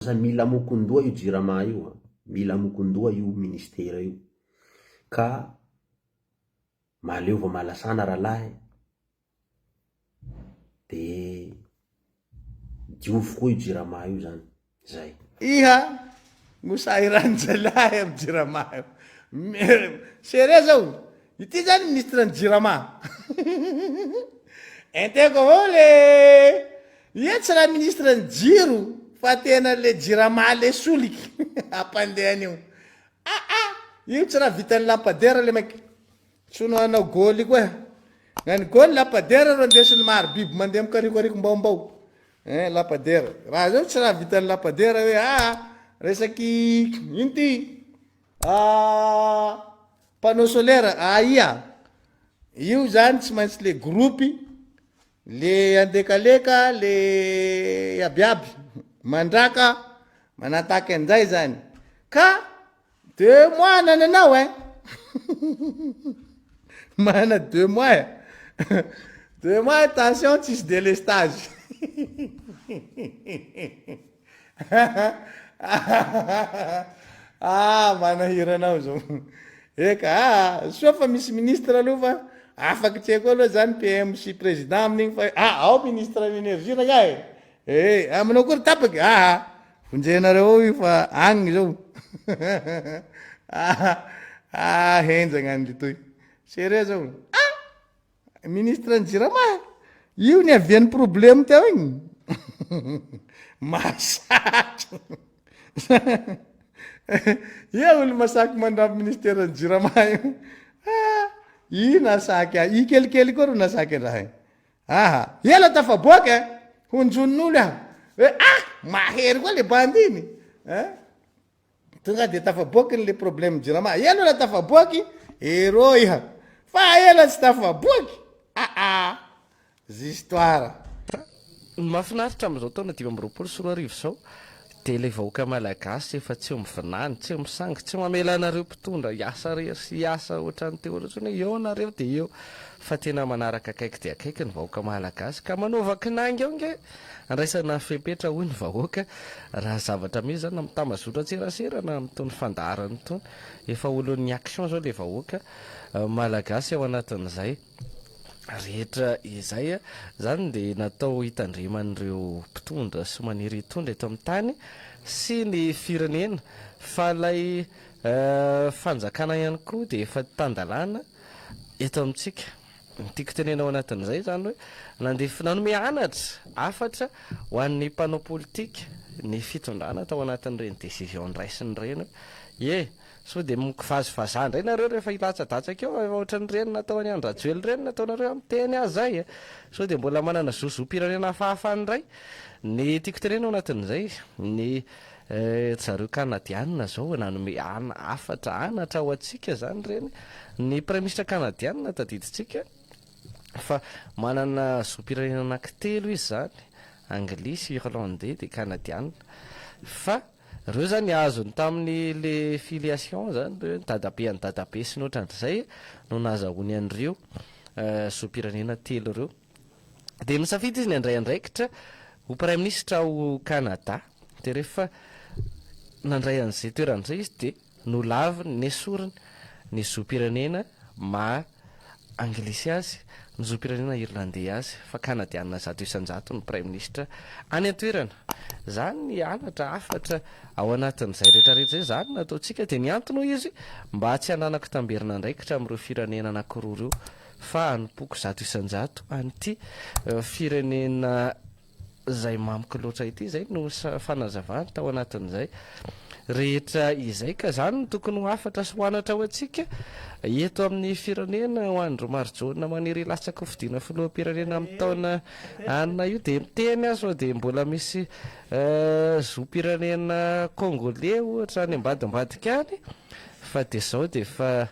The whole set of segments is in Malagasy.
Mila mokondoa io jirama io, mila mokondoa io ministera io, ka maleo vao malasana rahalahy de diovy koa io jirama io zany zay. Iha mosahirany jalahy amy jirama io. Seria zao, ity zany ministre ny jirama. Enteko avao le ia tsy raha ministre ny jiro fa tena le jirama le soliky ampandehany io. Io tsy raha vitan'ny lampadaire le maiky. Sono anao gôly koa. Ngany gôly lampadaire ro ndesiny maro biby mandeha mikarikoariko mbaombao. Lampadaire. Raha zao tsy raha vitan'ny lampadaire hoe resaky ino ty? Panneau solaire ia. Io zany tsy maintsy le groupe le andekaleka le abiaby mandraka manataky an'izay zany. Ka 2 mois nananao mana 2 mois 2 mois attention tsisy délestage. Manahiranao zao. Eka soa fa misy ministre aloha fa afaky tsy haiko aloha zany PM sy président amin'igny fa ao ministre l'énergie raha aminao koa tapaky vonjenareo io fa agny zao. Henjagna any toy. Sérieux zao. Ministre ny jirama io ny avian'ny problème teo igny. Masaky. Ia olo masaky mandramby ministère ny jirama io. I nasaky i kelikely koa ro nasaky raha. Ela tafaboaky honjon'olo hoe mahery koa le bandy iny. Tonga de tafaboaky le problème jirama. Ela la tafaboaky ero iha. Fa ela tsy tafaboaky. Zistoire. Mahafinaritra amin'izao taona 2024 zao dia ilay vahoaka malagasy efa tsy mivinany, tsy misangy, tsy mamela anareo mpitondra hiasa sy hiasa ohatran'ny teo ohatrany eo anareo dia eo fa tena manaraka akaiky dia akaiky ny vahoaka malagasy ka manaova kinangy eo nge andraisana fepetra hoy ny vahoaka raha zavatra mihitsy zany mitamazotra tserasera na amin'itony fandaharany itony efa olon'ny action zao ilay vahoaka malagasy ao anatin'izay rehetra izay zany dia natao hitandriman'ireo mpitondra sy maniry hitondra eto amin'ny tany sy ny firenena fa ilay fanjakana ihany koa dia efa tandalana eto amintsika tiako tenena ao anatin'izay zany hoe nandefa nanome anatra afatra ho an'ny mpanao politika ny fitondrana tao anatin'ireny décision raisiny ireny so dia mikivazivazana indray nareo rehefa hilatsa-datsaka eo ohatran'ireny natao any Andrajoely ireny nataonareo amin'ny teny azay so dia mbola manana zozo-pirenena hafahafa indray ny tiako tenena ao anatin'izay ny zareo kanadianina zao nanome afatra anatra ho antsika zany ireny ny praiminisitra kanadianina tadiditsika fa manana zoom-pirenena anankitelo izy zany anglisy, irlandais dia kanadianina fa reo zany azony tamin'ny le filiation zany dadabe any dadabe sy nohatran'izay no nazahoany an'ireo zoom-pirenena telo ireo dia misafidy izy ny andray andraikitra ho praiminisitra ao Canada dia rehefa nandray an'izay toeran'izay izy dia nolaviny ny esoriny ny zoom-pirenena anglisy azy ny zoom-pirenena irlandais azy fa kanadianina 100% ny praiminisitra any an-toerana zany ny anatra afatra ao anatin'izay rehetrarehetra zay zany nataontsika dia ny antony izy mba tsy hananako tamberina andraikitra amin'ireo firenena anankiroa ireo fa hanompoako 100% an'ity firenena zay mamiko loatra ity zay no fanazavany tao anatin'izay rehetra izay ka zany no tokony ho afatra sy hoanatra ho antsika eto amin'ny firenena ho andro marjona maniry latsaka fidiana filoham-pirenena amin'ny taona anina io dia miteny azo dia mbola misy zoom-pirenena congolais ohatra any ambadimbadika any fa dia zao dia fa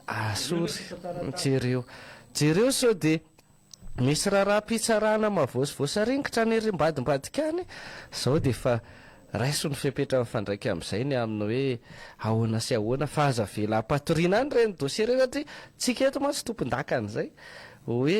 asory jereo so dia misy raha-pitsarana mavosivosarinkitra ny mbadimbadika any zao dia fa raiso ny fipetra mifandraika amin'izay ny amin'ny hoe ahoana sy ahoana fa aza vela patoriana any ireny dossier ireny satria tsika eto mantsy tompon-dakan'izay hoe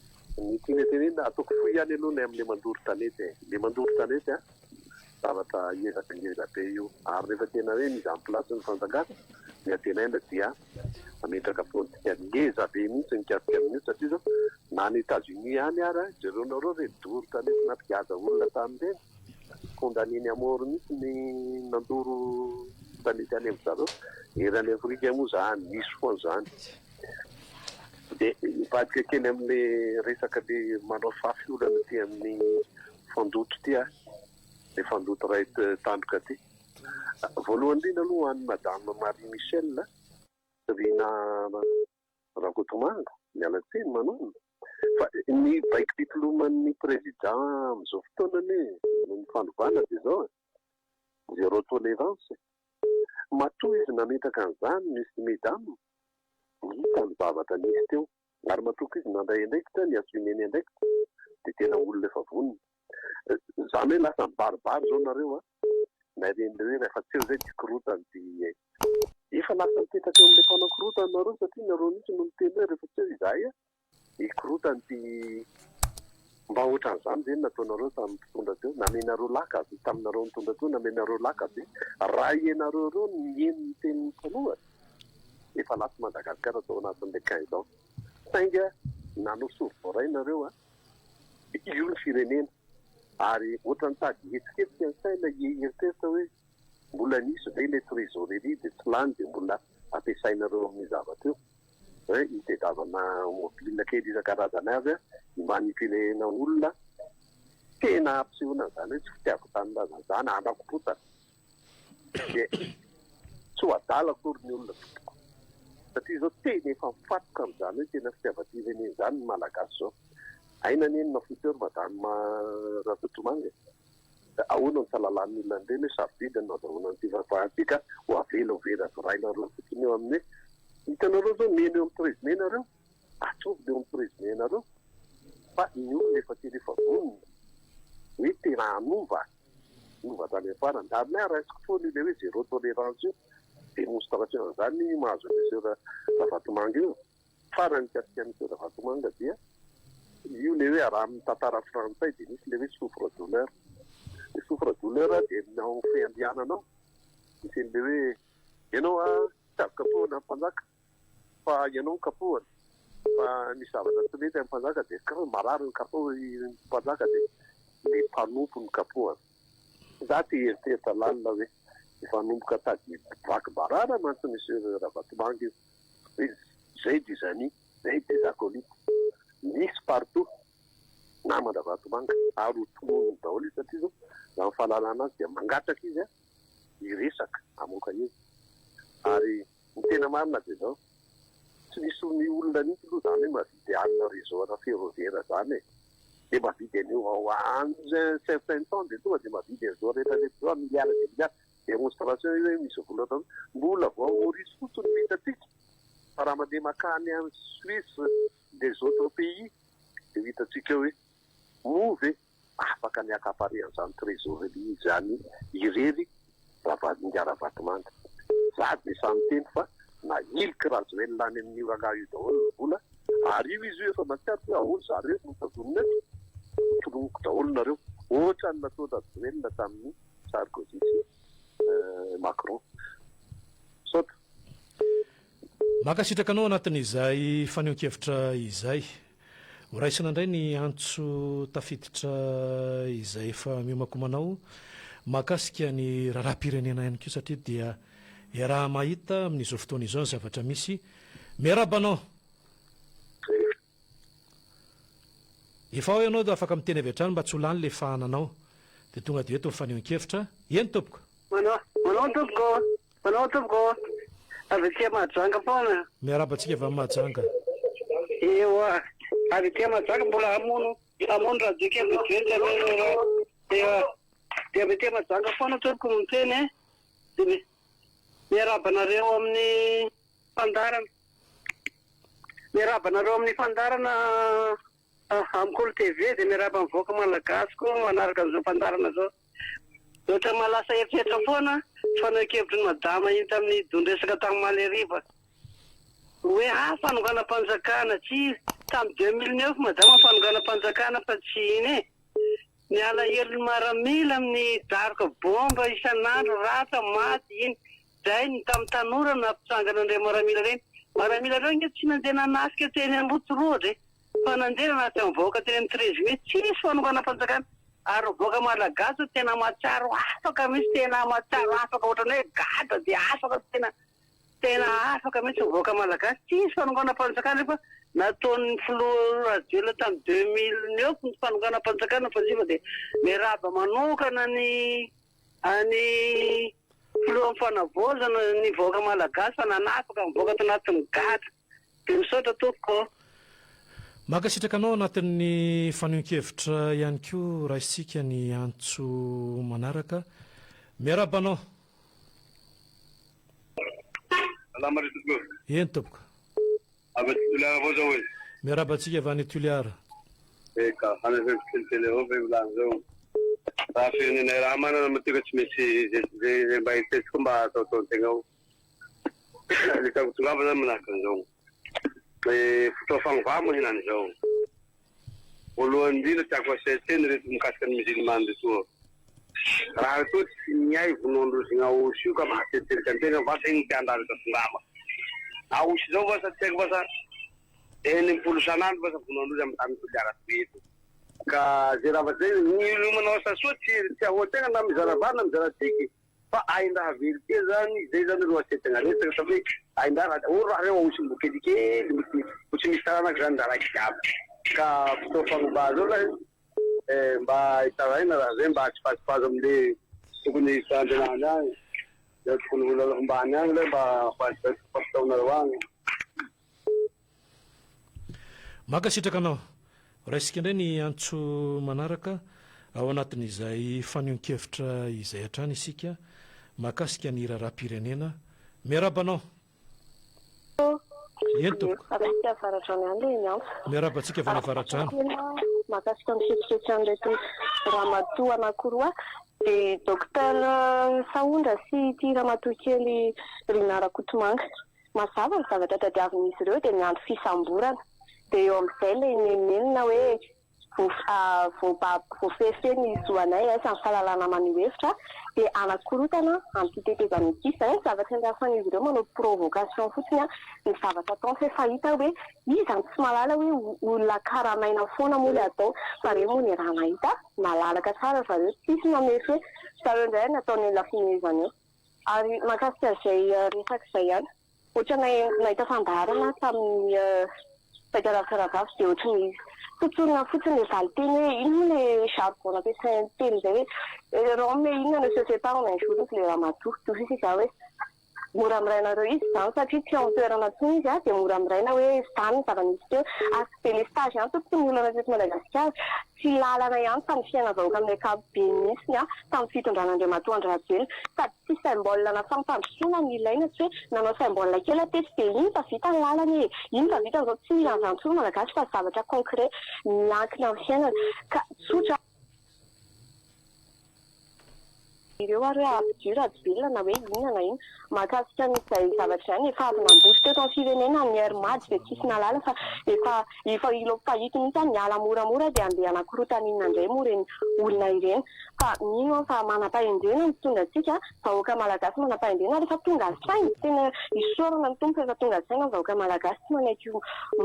ny tinetenena ataoko foy ihany aloha ny amin'le mandoro tanety le mandoro tanety zavatra ezaka be io ary rehefa tena hoe miza amin'ny plasy ny fanjakana ny atenaina dia ametraka politika ngeza be mihitsy nikasika amin'io satria zao na ny États-Unis ihany ary jereo nareo re doro tanety nampigaza olona tamin'ireny condamné amoro mihitsy ny nandoro tanety any amin'ny zareo eran'ny Afrika moa zany misy foana zany dia mivadika kely amin'le resaka le manao fafiolana ty amin'ny fandoto ty le fandoto ray tandroka ty voalohany indrindra aloha any madame Marie Michel Rina Rakotomanga mialatsiny manao fa ny baiko diploman'ny président amin'izao fotoana ny fanovana dia zao zéro tolérance matoa izy nametaka an'izany misy mesdames hita ny zavatra nisy teo ary matoka izy nandray andraikitra ny asumeny andraikitra dia tena olona efa vonona zany hoe lasa mibaribary zao nareo na reny hoe rehefa tsy eo zay tsy korotany dia efa lasa mipetraka eo amin'ilay mpanakorotany nareo satria nareo mihitsy no miteny hoe rehefa tsy eo izahay ikorotany ty mba ohatran'izany zany nataonareo tamin'ny mpitondra teo namenareo lakabe taminareo mitondra teo namenareo lakabe raha ianareo reo nieny ny tenin'ny taloha efa lasa Madagasikara tao anatin'ilay 15 ans sainga nanao sovoray nareo io ny firenena ary ohatrany tady hetsiketsika ny saina ieritseritra hoe mbola nisy ve le trésorerie dia tsy lany dia mbola ampiasainareo amin'ny zavatra io hoe itedavana mobile kely isan-karazany avy manipulena olona tena ampisehoana zany hoe tsy fitiavon-tanindrazana zany andrakompotana dia tsy ho adala akory ny olona toko satria zao tena efa mifatoka amin'izany hoe tena fitiavan-tireneny zany ny malagasy zao aina neny mafotoery madame Rakotomanga ahoana ny salalan'ny olona ndreny hoe sarobidy no azahoana ny tivavahantsika ho avelovera zorainareo fotony eo amin'ny hoe hitanareo zao mena eo amin'ny présidentnareo atsovy eo amin'ny présidentnareo fa ny olona efa tena efa vonona hoe tena anova tany afarany ary na raisiko foana ile hoe zéro tolérance io démonstration zany mahazo monsieur Rakotomanga io farany kasika monsieur Rakotomanga dia io le hoe raha amin'ny tantara frantsay dia misy le hoe souffre-douleur le souffre-douleur dia nao fiandiananao misy le hoe ianao tsy avy kapohana amin'ny mpanjaka fa ianao kapohana fa misy zavatra tsy mety amin'ny mpanjaka dia karaha marary ny kapoha ny mpanjaka dia le mpanompo ny kapohana za ty heritreritra lalina hoe efa nomboka tady vaky barara mantsy monsieur Rakotomanga io hoe zay dia zany zay dia zakolite misy partout namana Rakotomanga ary hotonony daholo izy satria zao raha ny fahalalana azy dia mangatraka izy iresaka amoaka izy ary ny tena marina dia zao tsy misy ny olona mihitsy aloha zany hoe mavidy alina réseau ferroviaire zany dia mavidy an'io ao an'izay certain temps dia tonga dia mavidy an'izao rehetra miliara dia miliara démonstration io hoe misy vola tao mbola vao Maurice fotsiny vitatsika fa raha mandeha makany amin'ny Suisse des autres pays dia hitatsika hoe move afaka ny akapare an'izany trésorerie zany irery Ngara Vatomanga za dia samy teny fa na ilika razoely lany amin'ny raha io daholo vola ary io izy io efa matsiaro aholy zareo mitazonina toloniko daholo nareo ohatra ny natao razoelina tamin'ny Sarkozy Macron sota makasitraka anao anatin'izay fanehoan-kevitra izay horaisina indray ny antso tafiditra izay efa miomakomanao mahakasika ny raharam-pirenena ihany koa satria dia raha mahita amin'izao fotoana izao ny zavatra misy miarabanao efa ao ianao afaka miteny avy hatrany mba tsy ho lany le fahananao dia tonga dia eto ny fanehoan-kevitra eny tompoko manao tompoko avy aty Mahajanga foana miarabantsika avy amin'ny Mahajanga eo avy aty Mahajanga mbola amono raha dika mijenja dia avy aty Mahajanga foana tompoko miteny dia miarabanareo amin'ny fandarana amin'ny Kolo TV dia miaraba mivoaka malagasy koa manaraka an'izao fandarana zao ohatra malasa efitritra foana fanehoan-kevitry ny madama hita amin'ny donresaka tamin'ny Maleriva hoe fanokana-panjakana tsy tamin'ny 2009 mazama fanonganam-panjakana fa tsy iny e. Ny alahelon'ny maramila amin'ny daroka bomba isan'andro rata maty iny. Zay ny tamin'ny tanora nampitsangana andray maramila reny. Maramila reny nge tsy nandeha nanasika teny Ambotoroa fa nandeha anaty mivoaka teny amin'ny 13 mai tsisy fanonganam-panjakana. Ary mivoaka malagasy tena matsaro afaka misy tena matsaro afaka ohatrany hoe gada dia afaka tena afaka mihitsy mivoaka malagasy tsisy fanonganam-panjakana fa nataon'ny filoha radio tamin'ny 2009 ny fanonganam-panjakana fa ziva dia miaraba manokana any filohan'ny fanavozana ny voaka malagasy fa nanafaka mivoaka to anatin'ny gada dia misaotra tompoko. Makasitraka anao anatin'ny fanehoan-kevitra ihany koa raha isika ny antso manaraka. Miaraba anao. Eny tompoko. Miaraba antsika avy any Toliara. Eka, hanafevikelitely avao ve volany zao. Raha firenenay raha manana matetika tsy misy zay mba hiteziko mba ataotaon-tegna ao. Litako tongava zany manahaka an'izao. Fotoa fagnovamo hinany zao. Voalohany indrindra tiako asaitseny reto mikasika ny musulman retoa. Raha to tsy miay vonoandrozy gn'aosy io ka mahatseriteriky antegna vasa igny tiandrary ka tongava. Aosy zao vasa tsy haiko vasa 80 isan'andro vasa vonoandrozy amin'ny tany Toliara eto. Ka zay raha zay ny manao asa soa tsy ahoantegna na mizaravary na mizaratiky. Fa aindraha very kely zany zay zany ro asetegna resaka sa hoe aindraha raha reo aosy mbokelikely tsy misy taranaka zany da raiky jiaby. Ka fotoa fagnoba zao lahy mba hitaraina raha zay mba hatsipatsipazo amile tokony fandenany agny. Da tokony olo hombany agny le mba fataonareo agny. Makasitraka anao. Raha isika indray ny antso manaraka ao anatin'izay fanehoan-kevitra izay hatrany isika mahakasika ny raharaham-pirenena. Miaraba anao. Eny tompoko. Miaraba antsika vanavaratrano. Mahakasika ny fietsiketsan'ireto ramatoa anankiroa dia docteur Saondra sy ity ramatoa kely Rinara Kotomanga. Mazava ny zavatra tadiavin'izy ireo dia miandro fisamborana. Dia eo amin'izay ilay menina hoe voafefe ny zoanay sa ny fahalalana maneho hevitra dia anakorotana amin'ny fitetezana ity zay zavatra andrafan'izy ireo manao provocation fotsiny ny zavatra atao fa fahita hoe izy any tsy malala hoe olona karamaina foana moa le atao fa reo moa ny raha nahita malalaka tsara fa reo tsisy namefy hoe zareo indray nataony lafinezana eo ary mahakasika izay resaka izay ihany ohatra nahita fandarana tamin'ny Federafiravavy dia ohatrany totsorina fotsiny le valiteny hoe ino le jargon ampiasainy teny zay hoe Rome inona ne se fait pas en un jour le ramatoa toy sisa hoe mora mirainareo izy zany satria tsy ao toerana tsony izy dia mora miraina hoe zany ny zava-misy teo aspect le stage ihany tokony olana teto Madagasikara tsy lalana ihany tamin'ny fiaina vahoaka amin'ny ankapobeny mihitsiny tamin'ny fitondran'Andriamatoa Andrabela sady tsy symbole na fampandrosoana ny ilaina tsy hoe nanao symbole kely atety dia iny fa vita ny lalana iny fa vita n'izao tsy mila an'izany Malagasy fa zavatra concret miankina amin'ny fiainana ka tsotra ireo ary hoe avy Adibelona na hoe inona na iny mahakasika n'izay zavatra izany efa avy namboly teto amin'ny firenena ny Airmady dia tsisy nalala fa efa ilo fahity mihitsy miala moramora dia andeha anakorotana inona indray moa reny olona ireny fa mino fa manam-pahendrena ny tonga antsika vahoaka Malagasy manam-pahendrena rehefa tonga saina tena isorana ny tompo efa tonga saina vahoaka Malagasy tsy manaiky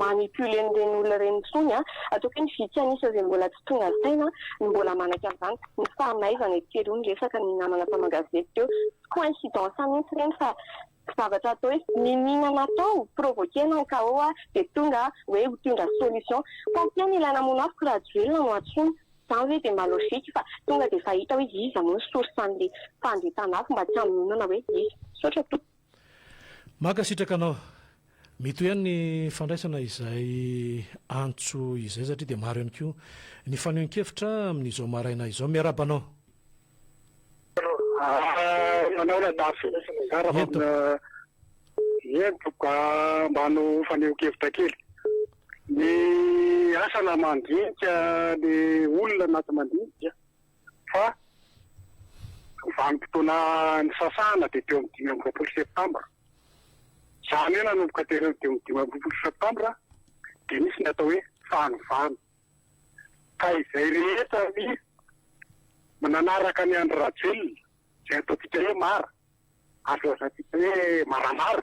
manipule n'ireny olona ireny intsony atokony vitsy anisa izay mbola tsy tonga saina ny mbola manaiky amin'izany ny fahamaizana kely ny resaka ny namana famagazety teo coïncidence mihitsy ireny fa zavatra atao hoe mininana atao provoquena ka ao dia tonga hoe hitondra solution fa ny ilaina mona afo graduel no atsony zany hoe dia malojika fa tonga dia fahita hoe izy amoa source an'le fandretana afo mba tsy hamonana hoe izy sotra to. Makasitraka anao mito ihany ny fandraisana izay antso izay satria dia maro ihany koa ny fanehoan-kevitra amin'izao maraina izao. Miaraba anao. Manao ladafy karaha entoko mbano fanehoan-kevitra kely ny asana mandinika le olona anaty mandinika fa vanim-potoana ny sasana dia teo amin'ny 5 septambra zany hoe nanomboka teo amin'ny 5 septambra dia misy ny atao hoe fanovana ka izay rehetra ny mananaraka ny andro rajelona izay ataontsika hoe mara azo azatsika hoe maramara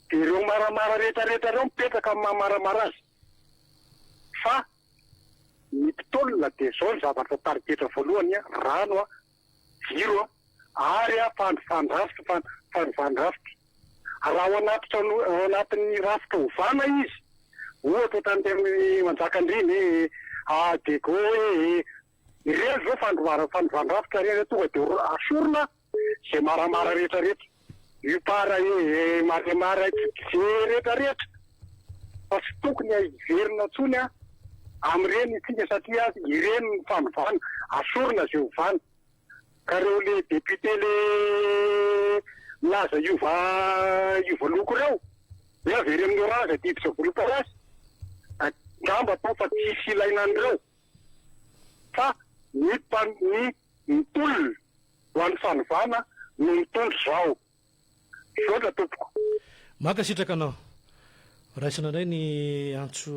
dia ireo maramara rehetrarehetra ireo mipetraka amin'ny mahamaramara azy fa ny mpitolona dia zao ny zavatra tarigetra voalohany rano jiro ary fandovandrafitra raha ao anatin'ny rafitra ovana izy ohatra tany amin'ny manjakandriny dego hoe ireny zao fandovandrafitra reny tonga dia asorona zay maramara rehetrarehetra io para marimara ze rehetrarehetra fa tsy tokony iverina ntsony amin'ireny tsika satria ireny ny fandovana asorona zay ovana ka reo le député le milaza iova-loko ireo hoe avery amin'io raza diditra volomparasy angamba tao fa tsisy ilaina an'ireo fa ny mitolona ho an'ny fanovana no mitondro zao sotra tompoko. Makasitraka anao raisina indray ny antso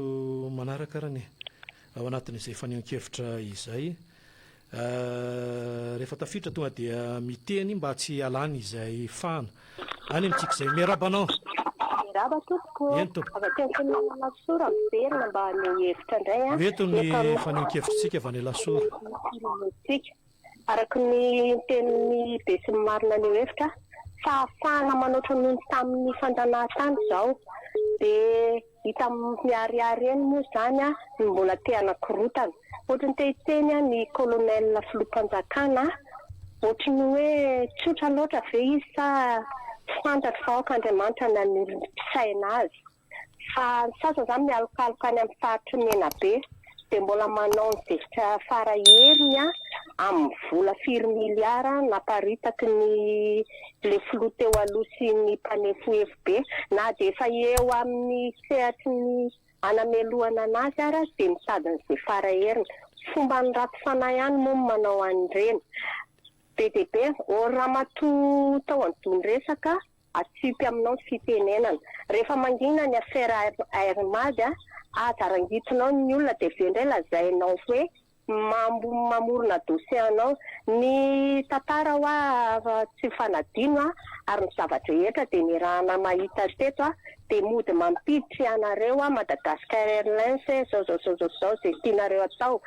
manaraka rany ao anatin'izay fanehoan-kevitra izay rehefa tafiditra tonga dia miteny mba tsy alany izay fana any amintsika izay miarabanao miraba tompoko avaten'ny lasora miverina mba nehevitra indray eto ny fanehoan-kevitritsika avy any lasora tsika araka ny tenin'ny be sy ny marina ny hevitra fahafahana manoatra noho tamin'ny fanjanahantany zao dia hita miariary eny moa zany ny mbola te anakorotana ohatrany tehiteny ny kolonel filohampanjakana ohatrany hoe tsotra loatra ve izy sa fantatra vahoak'Andriamanitra na ny mpisaina azy fa ny sasany zany mialokaloka any amin'ny faritry mena be dia mbola manao ny devitra faraherin'ny amin'ny vola 4 miliara naparitaky ny le filoha teo aloha sy ny mpanefo FB na dia efa eo amin'ny sehatry ny anamelohana anazy ara dia mitady n'izay faraheriny fomba ny raty fanahy ihany moa manao an'ireny BDB ramatoa tao an-dony resaka atsipy aminao ny fitenenana rehefa mangina ny affaire airmady azarangitinao ny olona dia vendray lazainao hoe mamorona dossier anao ny tantara hoa tsy fanadino ary ny zavatra rehetra dia ny rahana mahita teto dia mody mampiditry anareo Madagascar Airlines zao zay tianareo atao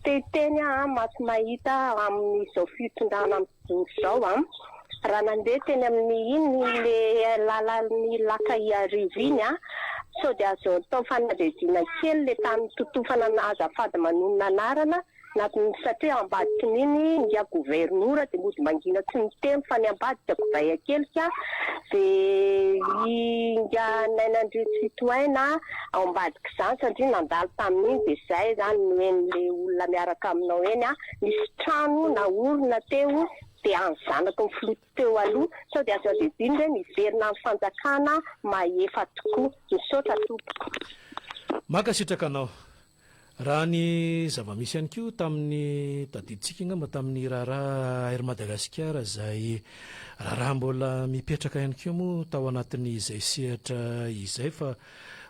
teny masy mahita amin'izao fitondrana amin'izao raha nandeha teny amin'ny iny le lalan'ny laka iariviny sao dia azo atao fanadredina kely le tany totofana azafady manonona anarana satria ambadiky n'iny ngia gouvernoura dia mody mangina tsy mitemy fa ny ambadiky agovay akelika dia ngia nainandrio citoyen ao ambadiky izany satria nandalo tamin'iny dia izay zany noen'le olona miaraka aminao eny nisy trano na orona teo dia any zanako ny filoha teo aloha sao dia azo adediny hoe miverina amin'ny fanjakana mahefa tokoa misaotra tompoko. Makasitraka anao raha ny zava-misy ihany koa tamin'ny tadiditsika ngamba tamin'ny raharaha Air Madagasikara izay raharaha mbola mipetraka ihany koa moa tao anatin'ny izay sehatra izay fa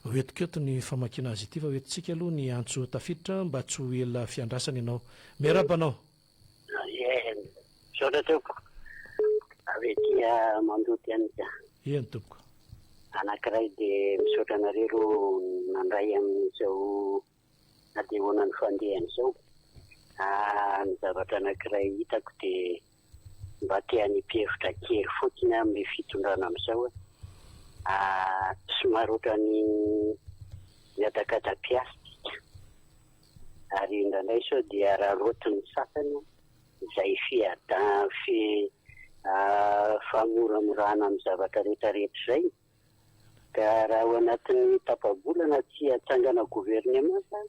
hoetiko eto ny famakiana azy ity fa hoetintsika aloha ny antso tafiditra mba tsy ho ela fiandrasana ianao miarabanao sotra tompoko avy tia mandoty anyka eny tompoko anankiray dia misaotra anareo nandray amin'izao nadehoana ny fandehana izao ny zavatra anankiray hitako dia mba tiany mpievitra kely fotsiny amin'ny fitondrana amin'izao somary ohatrany miadakadapiastika ary indraindray sao dia raha loatiny sasany izay famoramorana amin'ny zavatra rehetrarehetra izay ka raha ao anatin'ny tapabolana tsy hatsangana gouvernemanta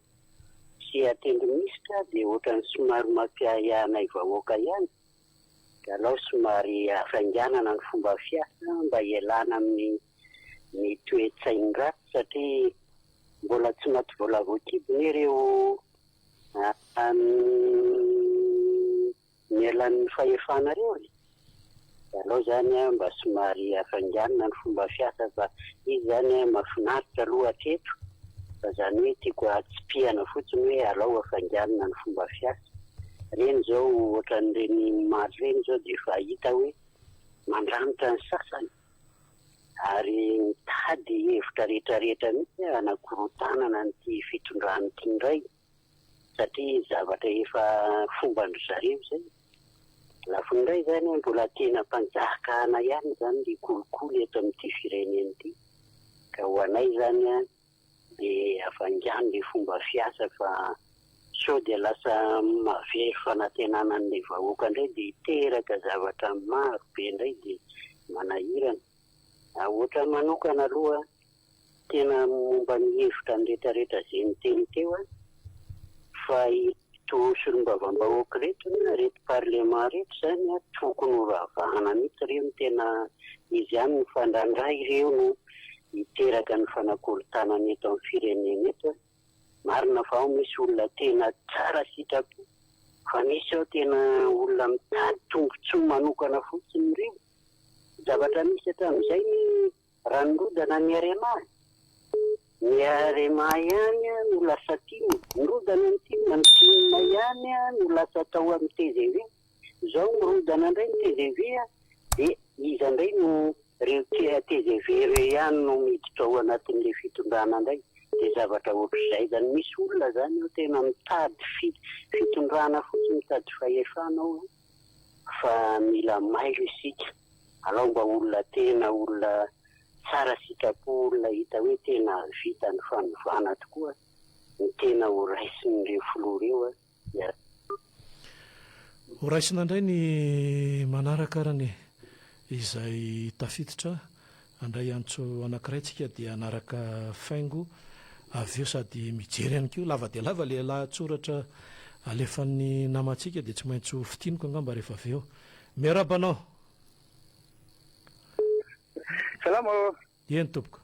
sy atendry misitra dia ohatrany somary mampiayanay vahoaka ihany ka alao somary hafainganana ny fomba fiasa mba ialana amin'ny toe-tsainy ratsy satria mbola tsy maty vola voakibony ireo mialan'ny fahefanareo alao zany mba somary hafanganina ny fomba fiasa fa izy zany mahafinaritra aloha hatreto fa zany hoe tiako atsipihana fotsiny hoe alao hafanganina ny fomba fiasa. Reny zao ohatran'ireny maro reny zao dia efa hita hoe mandranitra ny sasany ary mitady hevitra rehetrarehetra mihitsy anakorotanana nyty fitondrany ity indray satria zavatra efa fomban-dry zareo zay. Lafindray zany mbola tena mpanjakana ihany zany ny kolikoly eto amin'ity firenena ity ka ho anay zany dia afangano le fomba fiasa fa sao dia lasa mahavery fanantenana an'ilay vahoaka indray dia hiteraka zavatra maro be indray dia manahirana. Ohatra manokana aloha tena momba ny hevitra ny rehetrarehetra izay niteny teo fa ito solombavam-bahoaka reto na reto parlema reto zany tokony ho ravahana mihitsy ireo no tena izy ihany ny fandrandray ireo no hiteraka ny fanakolotanana eto amin'ny firenena eto. Marina fa ao misy olona tena tsara sitrapo fa misy ao tena olona mitady tombontsoa manokana fotsiny ireo. Zavatra misy hatramin'izay ny ranorodana ny arema. Ny arema ihany no lasa timo, nirodana ny timo, ny timo ihany no lasa tao amin'ny TGV. Izao nirodana indray ny TGV dia izy indray no reo TGV ireo ihany no miditra ao anatin'ilay fitondrana indray. Dia zavatra ohatr'izay zany misy olona zany eo tena mitady fitondrana fotsiny mitady fahefana ao fa mila mailo isika. Alao mba olona tena olona tsara sitrapo, olona hita hoe tena vita ny fanovana tokoa ny tena ho raisin'ireo filoha ireo ho raisina indray ny manaraka arany izay tafiditra andray antso anankiray tsika dia anaraka faingo avy eo sady mijery ihany koa lava dia lava lehilahy tsoratra alefan'ny namantsika dia tsy maintsy ho fitiniko angamba rehefa avy eo. Miarabanao. Salamo. Eny tompoko.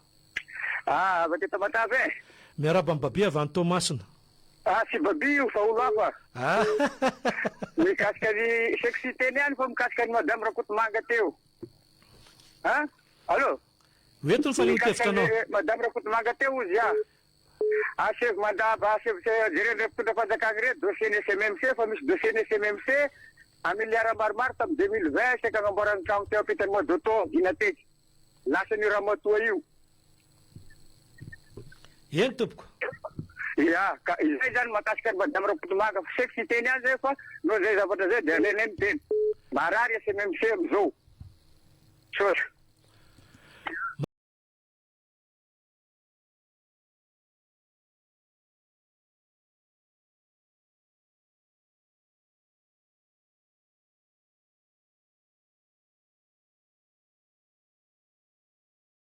Baketa matavy e. Miaraba amin'ny babi avy any Tomasina. Sy babi io fa olo hafa. Mikasika ny seksy teny ihany fa mikasika ny madame Rakotomanga teo. Allô? Oentiny fa ninkefitra anao. Madame Rakotomanga teo izy chef mandava chef jereny mpitondra fanjakana reto dossier ny SMMC fa misy dossier ny SMMC un milliard maromaro tamin'ny 2020 seka agnamboarany trano teo ampitany mois d'automne dinateky lasa ny ramatoa io. Eny tompoko. Ya, izay zany makasika ny madame Rakotomanga fa seksy teny ihany zay fa no zay zavatra zay dia leneny teny marary SMMC amizao.